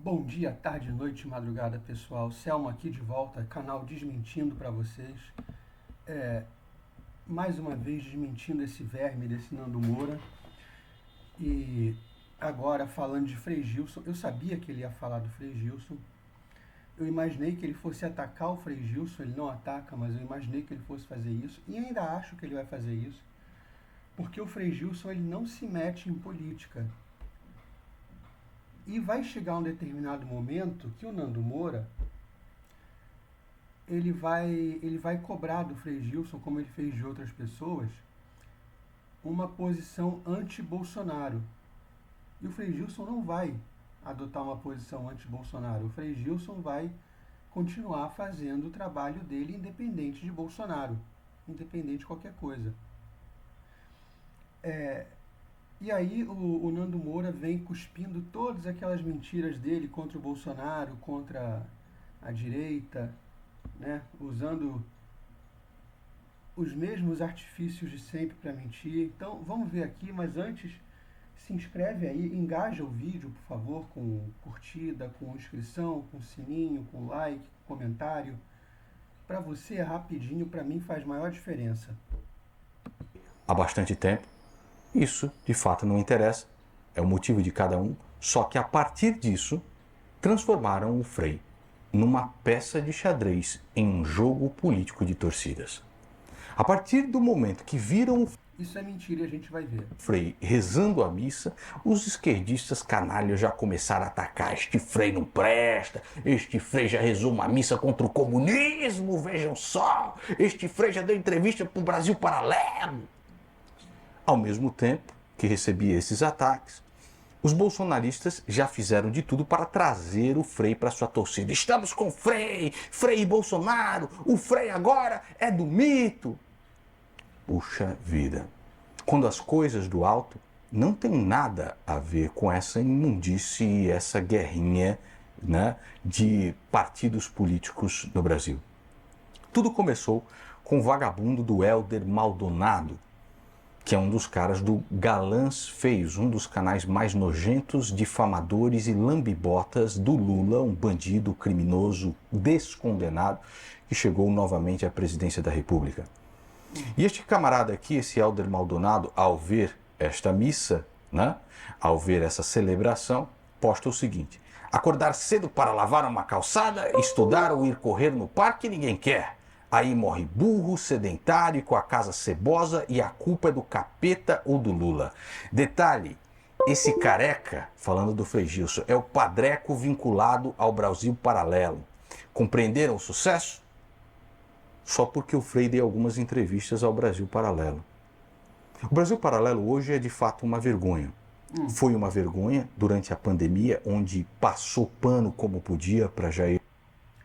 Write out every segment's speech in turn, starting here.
Bom dia, tarde, noite, madrugada, pessoal. Selma aqui de volta, canal Desmentindo para vocês. Mais uma vez desmentindo esse verme desse Nando Moura. E agora falando de Frei Gilson, eu sabia que ele ia falar do Frei Gilson. Eu imaginei que ele fosse atacar o Frei Gilson, ele não ataca, mas eu imaginei que ele fosse fazer isso. E ainda acho que ele vai fazer isso. Porque o Frei Gilson ele não se mete em política. E vai chegar um determinado momento que o Nando Moura ele vai cobrar do Frei Gilson, como ele fez de outras pessoas, uma posição anti-Bolsonaro. E o Frei Gilson não vai adotar uma posição anti-Bolsonaro. O Frei Gilson vai continuar fazendo o trabalho dele independente de Bolsonaro, independente de qualquer coisa. E aí o Nando Moura vem cuspindo todas aquelas mentiras dele contra o Bolsonaro, contra a direita, né? Usando os mesmos artifícios de sempre para mentir. Então vamos ver aqui, mas antes se inscreve aí, engaja o vídeo, por favor, com curtida, com inscrição, com sininho, com like, com comentário. Para você é rapidinho, para mim faz maior diferença. Há bastante tempo. Isso, de fato, não interessa. É o motivo de cada um. Só que a partir disso, transformaram o Frei numa peça de xadrez em um jogo político de torcidas. A partir do momento que viram o Isso é mentira e a gente vai ver. Frei rezando a missa, os esquerdistas canalhas já começaram a atacar. Este Frei não presta, este Frei já rezou uma missa contra o comunismo, vejam só, este Frei já deu entrevista para o Brasil Paralelo. Ao mesmo tempo que recebia esses ataques, os bolsonaristas já fizeram de tudo para trazer o Frei para sua torcida. Estamos com o Frei, Frei e Bolsonaro, o Frei agora é do mito. Puxa vida, quando as coisas do alto não tem nada a ver com essa imundície e essa guerrinha, né, de partidos políticos no Brasil. Tudo começou com o vagabundo do Hélder Maldonado, que é um dos caras do Galãs Feios, um dos canais mais nojentos, difamadores e lambibotas do Lula, um bandido criminoso descondenado que chegou novamente à presidência da República. E este camarada aqui, esse Hélder Maldonado, ao ver esta missa, né, ao ver essa celebração, posta o seguinte: acordar cedo para lavar uma calçada, estudar ou ir correr no parque, ninguém quer. Aí morre burro, sedentário, com a casa cebosa e a culpa é do capeta ou do Lula. Detalhe, esse careca, falando do Frei Gilson, é o padreco vinculado ao Brasil Paralelo. Compreenderam o sucesso? Só porque o Frei deu algumas entrevistas ao Brasil Paralelo. O Brasil Paralelo hoje é de fato uma vergonha. Foi uma vergonha durante a pandemia, onde passou pano como podia para Jair.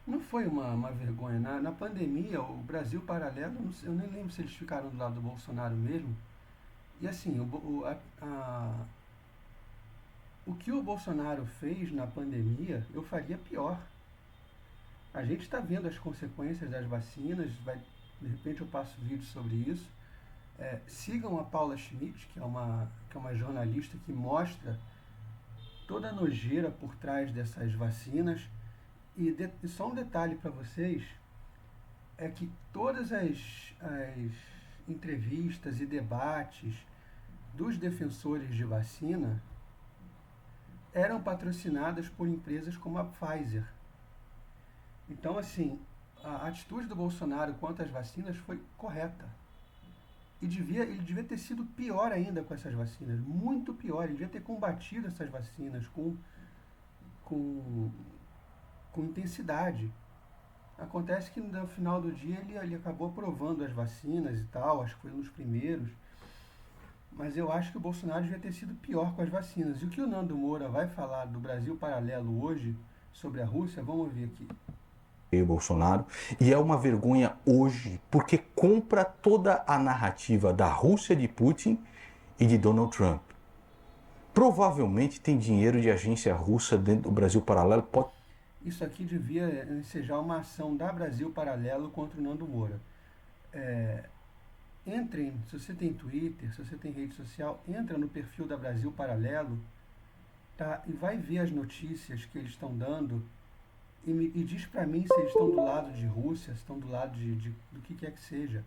Não foi uma vergonha. Na pandemia, o Brasil Paralelo, eu nem lembro se eles ficaram do lado do Bolsonaro mesmo. E assim, o que o Bolsonaro fez na pandemia, eu faria pior. A gente está vendo as consequências das vacinas, de repente eu passo vídeo sobre isso. Sigam a Paula Schmidt, que é uma jornalista que mostra toda a nojeira por trás dessas vacinas. E só um detalhe para vocês, é que todas as entrevistas e debates dos defensores de vacina eram patrocinadas por empresas como a Pfizer. Então, assim, a atitude do Bolsonaro quanto às vacinas foi correta. E ele devia ter sido pior ainda com essas vacinas, muito pior. Ele devia ter combatido essas vacinas com intensidade. Acontece que no final do dia ele acabou aprovando as vacinas e tal, acho que foi um dos primeiros. Mas eu acho que o Bolsonaro devia ter sido pior com as vacinas. E o que o Nando Moura vai falar do Brasil Paralelo hoje sobre a Rússia, vamos ouvir aqui. Bolsonaro, e é uma vergonha hoje porque compra toda a narrativa da Rússia de Putin e de Donald Trump. Provavelmente tem dinheiro de agência russa dentro do Brasil Paralelo. Isso aqui devia ensejar uma ação da Brasil Paralelo contra o Nando Moura. Entrem, se você tem Twitter, se você tem rede social, entra no perfil da Brasil Paralelo. tá, e vai ver as notícias que eles estão dando e diz para mim se eles estão do lado de Rússia, se estão do lado do que quer que seja.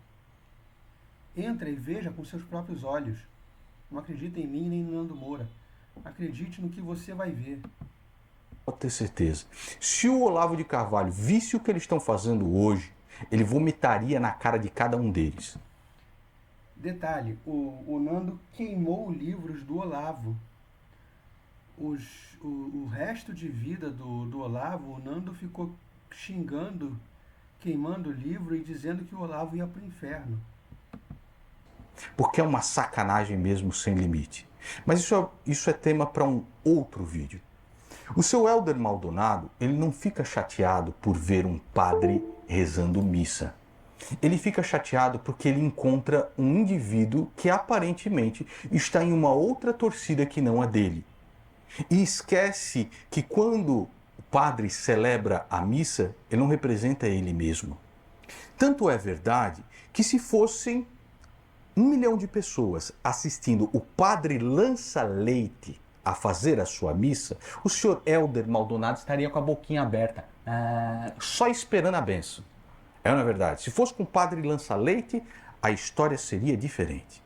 Entra e veja com seus próprios olhos. Não acredita em mim nem no Nando Moura. Acredite no que você vai ver. Pode ter certeza. Se o Olavo de Carvalho visse o que eles estão fazendo hoje, ele vomitaria na cara de cada um deles. Detalhe, o Nando queimou livros do Olavo. O resto de vida do Olavo, o Nando ficou xingando, queimando o livro e dizendo que o Olavo ia para o inferno. Porque é uma sacanagem mesmo sem limite. Mas isso é tema para um outro vídeo. O seu Helder Maldonado, ele não fica chateado por ver um padre rezando missa. Ele fica chateado porque ele encontra um indivíduo que aparentemente está em uma outra torcida que não a dele. E esquece que quando o padre celebra a missa, ele não representa ele mesmo. Tanto é verdade que se fossem 1 milhão de pessoas assistindo o padre Lança Leite a fazer a sua missa, o senhor Helder Maldonado estaria com a boquinha aberta, só esperando a benção. É, na verdade, se fosse com o padre Lança Leite, a história seria diferente.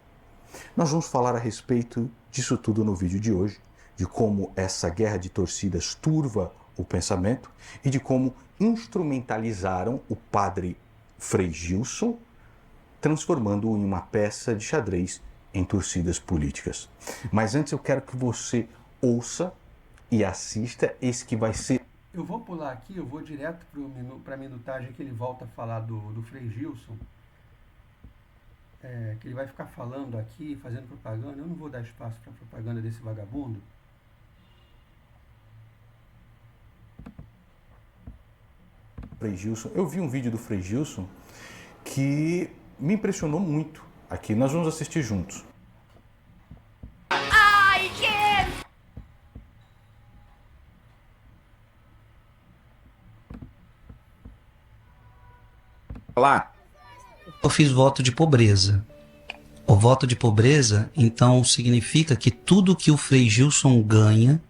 Nós vamos falar a respeito disso tudo no vídeo de hoje, de como essa guerra de torcidas turva o pensamento e de como instrumentalizaram o padre Frei Gilson, transformando-o em uma peça de xadrez em torcidas políticas. Mas antes eu quero que você ouça e assista esse que vai ser... Eu vou pular aqui, eu vou direto para a minutagem que ele volta a falar do Frei Gilson, que ele vai ficar falando aqui, fazendo propaganda. Eu não vou dar espaço para propaganda desse vagabundo. Frei Gilson. Eu vi um vídeo do Frei Gilson que me impressionou muito. Aqui, nós vamos assistir juntos. Olá. Eu fiz voto de pobreza. O voto de pobreza, então, significa que tudo que o Frei Gilson ganha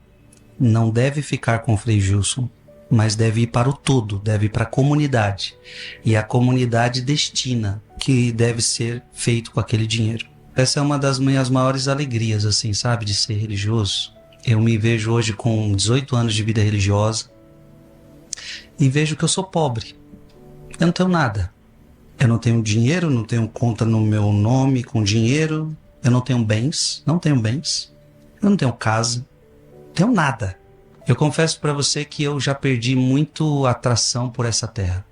não deve ficar com o Frei Gilson, mas deve ir para o todo, deve ir para a comunidade. E a comunidade destina o que deve ser feito com aquele dinheiro. Essa é uma das minhas maiores alegrias, assim, sabe, de ser religioso. Eu me vejo hoje com 18 anos de vida religiosa e vejo que eu sou pobre. Eu não tenho nada. Eu não tenho dinheiro, não tenho conta no meu nome com dinheiro. Eu não tenho bens, não tenho bens. Eu não tenho casa, não tenho nada. Eu confesso para você que eu já perdi muito atração por essa terra.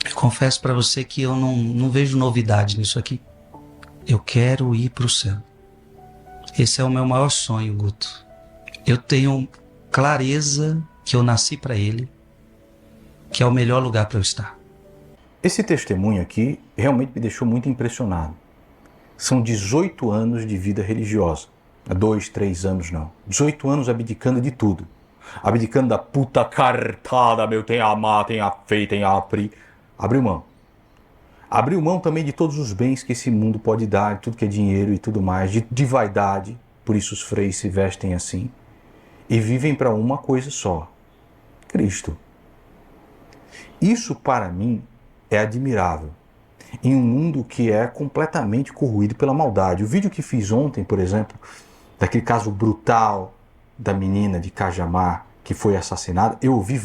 Eu confesso para você que eu não vejo novidade nisso aqui. Eu quero ir para o céu. Esse é o meu maior sonho, Guto. Eu tenho clareza que eu nasci para ele, que é o melhor lugar para eu estar. Esse testemunho aqui realmente me deixou muito impressionado. São 18 anos de vida religiosa. 2, 3 anos não. 18 anos abdicando de tudo. Abdicando da puta cartada, meu, tem a amar, tem a fé, tem a apri. Abriu mão. Abriu mão também de todos os bens que esse mundo pode dar, tudo que é dinheiro e tudo mais, de vaidade. Por isso os freis se vestem assim. E vivem para uma coisa só: Cristo. Isso para mim é admirável. Em um mundo que é completamente corroído pela maldade. O vídeo que fiz ontem, por exemplo, daquele caso brutal da menina de Cajamar que foi assassinada, eu ouvi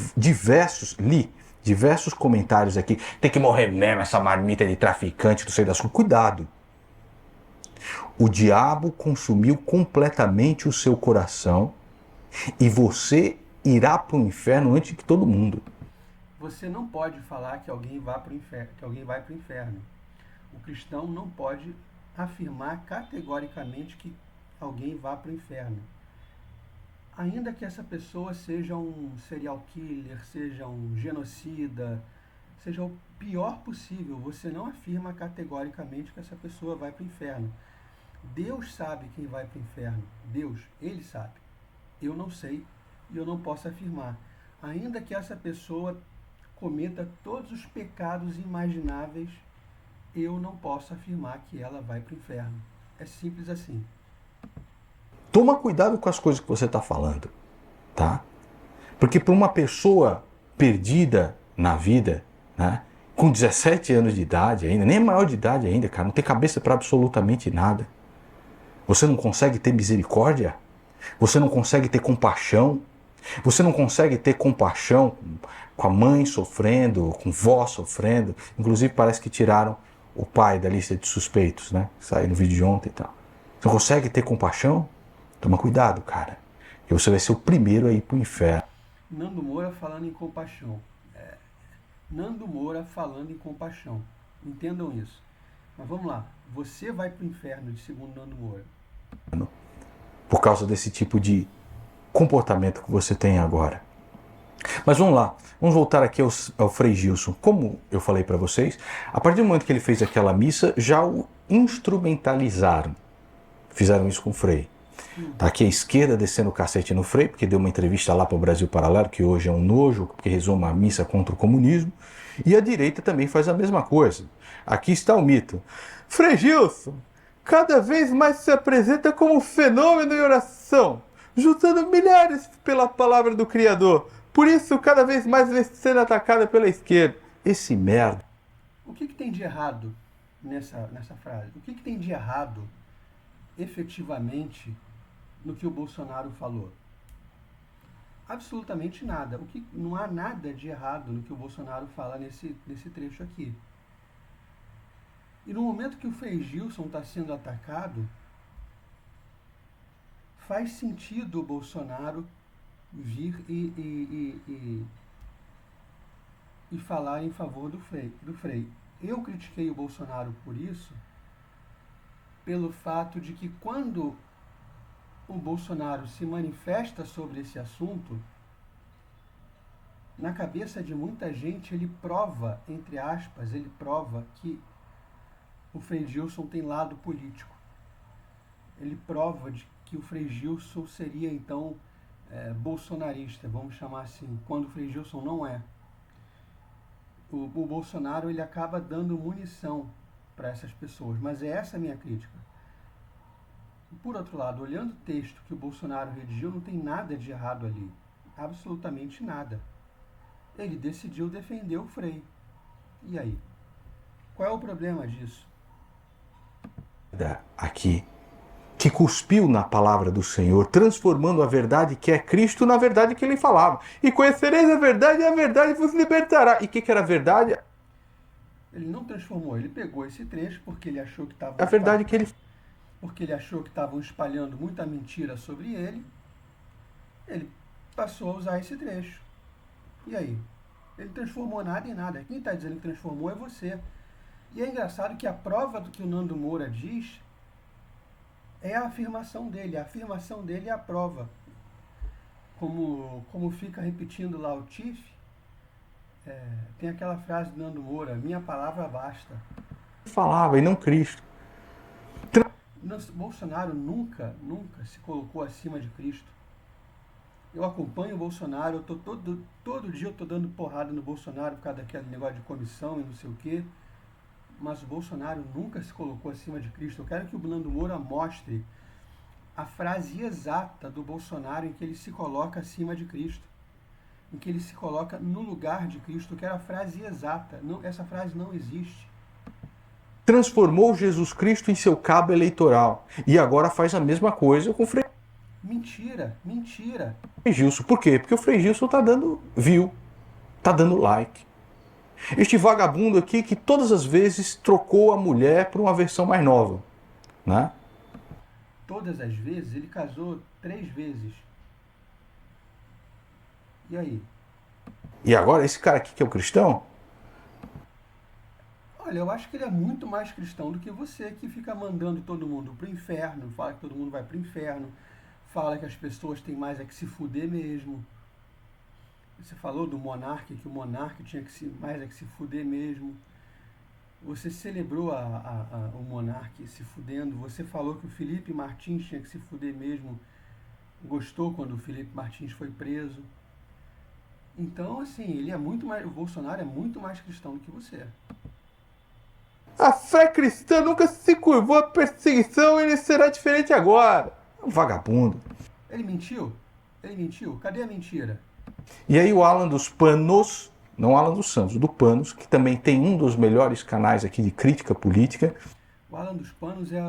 li diversos comentários aqui. Tem que morrer mesmo essa marmita de traficante, não sei das coisas. Cuidado. O diabo consumiu completamente o seu coração e você irá para o inferno antes que todo mundo. Você não pode falar que alguém vai para o inferno, O cristão não pode afirmar categoricamente que alguém vá para o inferno. Ainda que essa pessoa seja um serial killer, seja um genocida, seja o pior possível, você não afirma categoricamente que essa pessoa vai para o inferno. Deus sabe quem vai para o inferno. Deus, Ele sabe. Eu não sei e eu não posso afirmar. Ainda que essa pessoa cometa todos os pecados imagináveis, eu não posso afirmar que ela vai para o inferno. É simples assim. Toma cuidado com as coisas que você está falando, tá? Porque para uma pessoa perdida na vida, né, com 17 anos de idade ainda, nem maior de idade ainda, cara, não tem cabeça para absolutamente nada. Você não consegue ter misericórdia? Você não consegue ter compaixão? Você não consegue ter compaixão com a mãe sofrendo, com vó sofrendo? Inclusive parece que tiraram o pai da lista de suspeitos, né? Saiu no vídeo de ontem e tal. Você não consegue ter compaixão? Toma cuidado, cara. Que você vai ser o primeiro a ir pro inferno. Nando Moura falando em compaixão. Nando Moura falando em compaixão. Entendam isso. Mas vamos lá. Você vai pro inferno, de segundo Nando Moura. Por causa desse tipo de comportamento que você tem agora. Mas vamos lá, vamos voltar aqui ao Frei Gilson. Como eu falei para vocês, a partir do momento que ele fez aquela missa, já o instrumentalizaram. Fizeram isso com o Frei. Tá aqui a esquerda descendo o cacete no Frei, porque deu uma entrevista lá para o Brasil Paralelo, que hoje é um nojo, porque rezou uma missa contra o comunismo. E a direita também faz a mesma coisa. Aqui está o mito. Frei Gilson cada vez mais se apresenta como um fenômeno em oração, juntando milhares pela palavra do Criador. Por isso, cada vez mais vem sendo atacada pela esquerda. Esse merda. O que tem de errado nessa frase? O que tem de errado, efetivamente, no que o Bolsonaro falou? Absolutamente nada. Não há nada de errado no que o Bolsonaro fala nesse trecho aqui. E no momento que o Frei Gilson está sendo atacado, faz sentido o Bolsonaro vir e falar em favor do Frei. Eu critiquei o Bolsonaro por isso, pelo fato de que quando o Bolsonaro se manifesta sobre esse assunto, na cabeça de muita gente ele prova, entre aspas, ele prova que o Frei Gilson tem lado político. Ele prova de que o Frei Gilson seria, então, bolsonarista, vamos chamar assim, quando o Frei Gilson não é. O Bolsonaro ele acaba dando munição para essas pessoas, mas é essa a minha crítica. Por outro lado, olhando o texto que o Bolsonaro redigiu, não tem nada de errado ali. Absolutamente nada. Ele decidiu defender o Frei. E aí? Qual é o problema disso? Aqui, que cuspiu na palavra do Senhor, transformando a verdade que é Cristo na verdade que ele falava. E conhecereis a verdade vos libertará. E o que era a verdade? Ele não transformou, ele pegou esse trecho porque ele achou que estava... A verdade que ele... Porque ele achou que estavam espalhando muita mentira sobre ele passou a usar esse trecho. E aí? Ele transformou nada em nada. Quem está dizendo que transformou é você. E é engraçado que a prova do que o Nando Moura diz é a afirmação dele. A afirmação dele é a prova. Como fica repetindo lá o Tiff, tem aquela frase do Nando Moura, minha palavra basta. Falava, e não Cristo. Bolsonaro nunca se colocou acima de Cristo. Eu acompanho o Bolsonaro, todo dia eu estou dando porrada no Bolsonaro por causa daquele negócio de comissão e não sei o quê. Mas o Bolsonaro nunca se colocou acima de Cristo. Eu quero que o Nando Moura mostre a frase exata do Bolsonaro em que ele se coloca acima de Cristo. Em que ele se coloca no lugar de Cristo. Eu quero a frase exata. Não, essa frase não existe. Transformou Jesus Cristo em seu cabo eleitoral. E agora faz a mesma coisa com o Frei. Mentira. Gilson. Por quê? Porque o Frei Gilson tá dando view. Tá dando like. Este vagabundo aqui que todas as vezes trocou a mulher por uma versão mais nova, né? Todas as vezes? Ele casou 3 vezes. E aí? E agora esse cara aqui que é o cristão? Olha, eu acho que ele é muito mais cristão do que você, que fica mandando todo mundo pro inferno, fala que todo mundo vai pro inferno, fala que as pessoas têm mais que se fuder mesmo. Você falou do monarca, que o monarca tinha mais que se fuder mesmo. Você celebrou o monarca se fudendo. Você falou que o Felipe Martins tinha que se fuder mesmo. Gostou quando o Felipe Martins foi preso. Então, assim, o Bolsonaro é muito mais cristão do que você. A fé cristã nunca se curvou à perseguição e ele será diferente agora. Um vagabundo. Ele mentiu? Ele mentiu? Cadê a mentira? E aí o Alan dos Panos, não Alan dos Santos, do Panos, que também tem um dos melhores canais aqui de crítica política. O Alan dos Panos é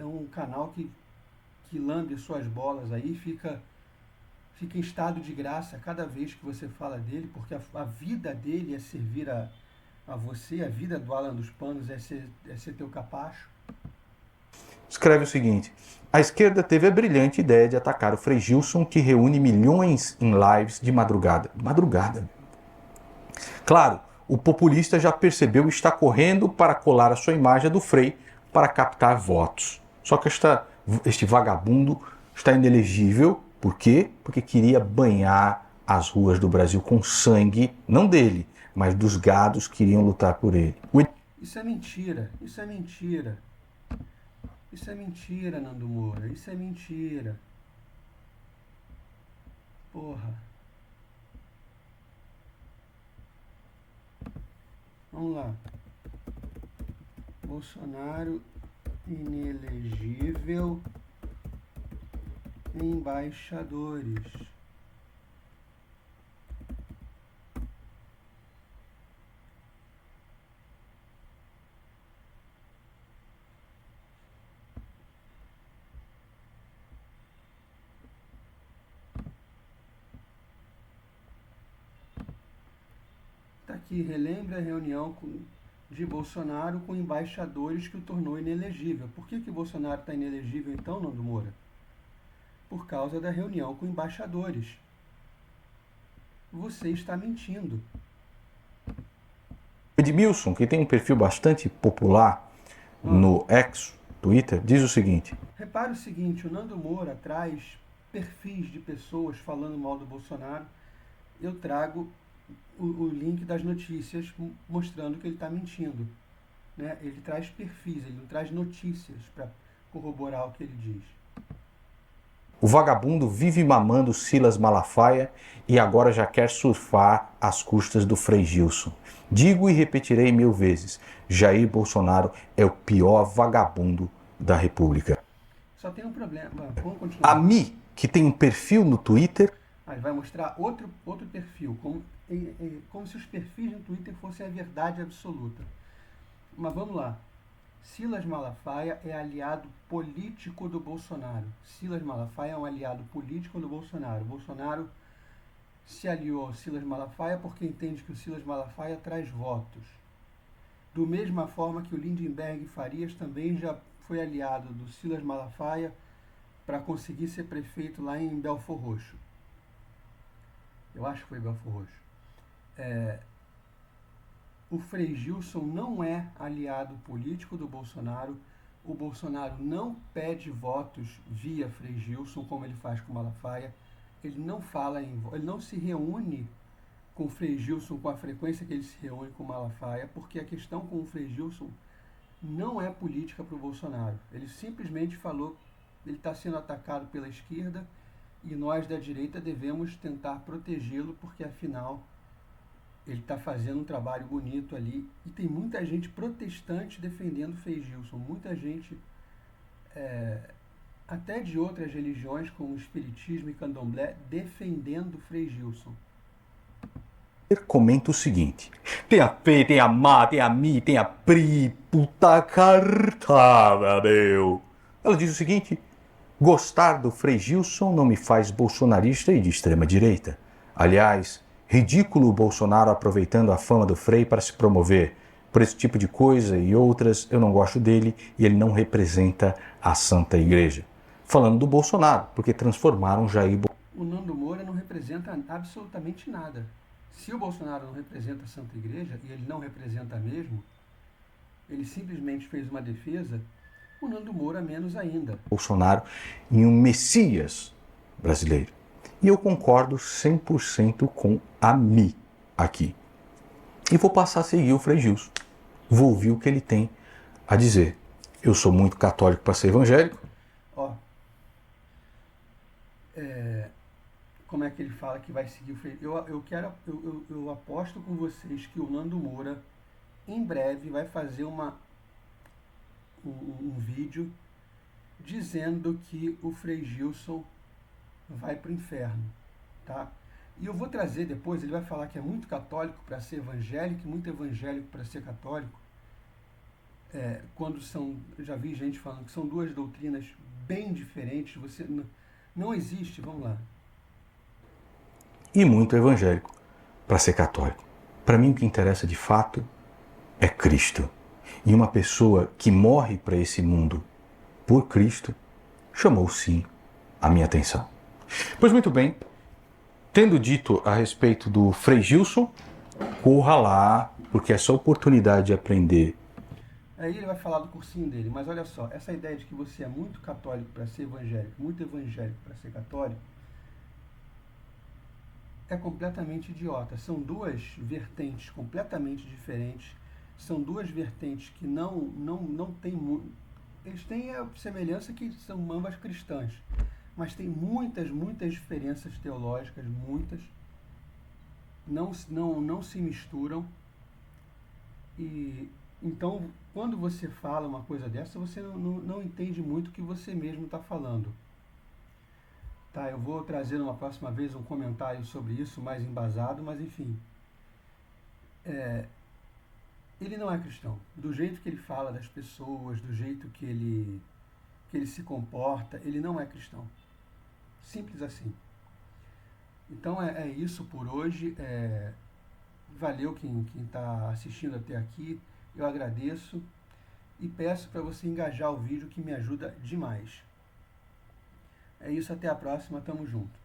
um canal que lambe suas bolas aí, fica em estado de graça cada vez que você fala dele, porque a vida dele é servir a você, a vida do Alan dos Panos é ser teu capacho. Escreve o seguinte: a esquerda teve a brilhante ideia de atacar o Frei Gilson, que reúne milhões em lives de madrugada. Madrugada. Claro, o populista já percebeu e está correndo para colar a sua imagem do Frei para captar votos. Só que este vagabundo está inelegível. Por quê? Porque queria banhar as ruas do Brasil com sangue, não dele, mas dos gados que iriam lutar por ele. Isso é mentira, isso é mentira. Isso é mentira, Nando Moura, isso é mentira. Porra. Vamos lá. Bolsonaro inelegível, embaixadores. Está aqui, relembra a reunião de Bolsonaro com embaixadores que o tornou inelegível. Por que Bolsonaro está inelegível então, Nando Moura? Por causa da reunião com embaixadores. Você está mentindo. Edmilson, que tem um perfil bastante popular no X, Twitter, diz o seguinte: repare o seguinte, o Nando Moura traz perfis de pessoas falando mal do Bolsonaro. Eu trago o link das notícias mostrando que ele está mentindo. Né? Ele traz perfis, ele não traz notícias para corroborar o que ele diz. O vagabundo vive mamando Silas Malafaia e agora já quer surfar às custas do Frei Gilson. Digo e repetirei 1000 vezes: Jair Bolsonaro é o pior vagabundo da República. Só tem um problema. Vamos continuar. A Mi, que tem um perfil no Twitter... Ele vai mostrar outro perfil, como se os perfis no Twitter fossem a verdade absoluta. Mas vamos lá. Silas Malafaia é aliado político do Bolsonaro. Silas Malafaia é um aliado político do Bolsonaro. Bolsonaro se aliou ao Silas Malafaia porque entende que o Silas Malafaia traz votos. Do mesma forma que o Lindenberg Farias também já foi aliado do Silas Malafaia para conseguir ser prefeito lá em Belford Roxo. Eu acho que foi Belford Roxo. O Frei Gilson não é aliado político do Bolsonaro. O Bolsonaro não pede votos via Frei Gilson, como ele faz com Malafaia. Ele não se reúne com o Frei Gilson com a frequência que ele se reúne com Malafaia, porque a questão com o Frei Gilson não é política para o Bolsonaro. Ele simplesmente falou que ele está sendo atacado pela esquerda e nós da direita devemos tentar protegê-lo, porque afinal ele está fazendo um trabalho bonito ali. E tem muita gente protestante defendendo Frei Gilson, muita gente até de outras religiões como o Espiritismo e Candomblé defendendo Frei Gilson. Comenta o seguinte: tem a Fê, tem a Má, tem a Mi, tem a Pri, puta cartada, meu. Ela diz o seguinte: gostar do Frei Gilson não me faz bolsonarista e de extrema direita. Aliás, ridículo o Bolsonaro aproveitando a fama do Frei para se promover. Por esse tipo de coisa e outras, eu não gosto dele e ele não representa a Santa Igreja. Falando do Bolsonaro, porque transformaram Jair Bolsonaro. O Nando Moura não representa absolutamente nada. Se o Bolsonaro não representa a Santa Igreja, e ele não representa mesmo, ele simplesmente fez uma defesa, o Nando Moura menos ainda. Bolsonaro em um messias brasileiro. E eu concordo 100% com a Mi aqui. E vou passar a seguir o Frei Gilson. Vou ouvir o que ele tem a dizer. Eu sou muito católico para ser evangélico. Como é que ele fala que vai seguir o Frei? Eu aposto com vocês que o Nando Moura em breve vai fazer um vídeo dizendo que o Frei Gilson vai para o inferno, tá? E eu vou trazer depois, ele vai falar que é muito católico para ser evangélico e muito evangélico para ser católico. Quando são, eu já vi gente falando que são duas doutrinas bem diferentes, você não existe, vamos lá. E muito evangélico para ser católico. Para mim o que interessa de fato é Cristo. E uma pessoa que morre para esse mundo por Cristo chamou sim a minha atenção. Pois muito bem, tendo dito a respeito do Frei Gilson, corra lá, porque essa oportunidade de aprender. Aí ele vai falar do cursinho dele, mas olha só, essa ideia de que você é muito católico para ser evangélico, muito evangélico para ser católico, é completamente idiota. São duas vertentes completamente diferentes, são duas vertentes que não têm muito. Eles têm a semelhança que são ambas cristãs, mas tem muitas diferenças teológicas, muitas, não se misturam. E então, quando você fala uma coisa dessa, você não entende muito o que você mesmo está falando. Tá, eu vou trazer uma próxima vez um comentário sobre isso, mais embasado, mas enfim. Ele não é cristão. Do jeito que ele fala das pessoas, do jeito que ele se comporta, ele não é cristão. Simples assim. Então é isso por hoje. Valeu quem está assistindo até aqui. Eu agradeço e peço para você engajar o vídeo, que me ajuda demais. É isso, até a próxima, tamo junto.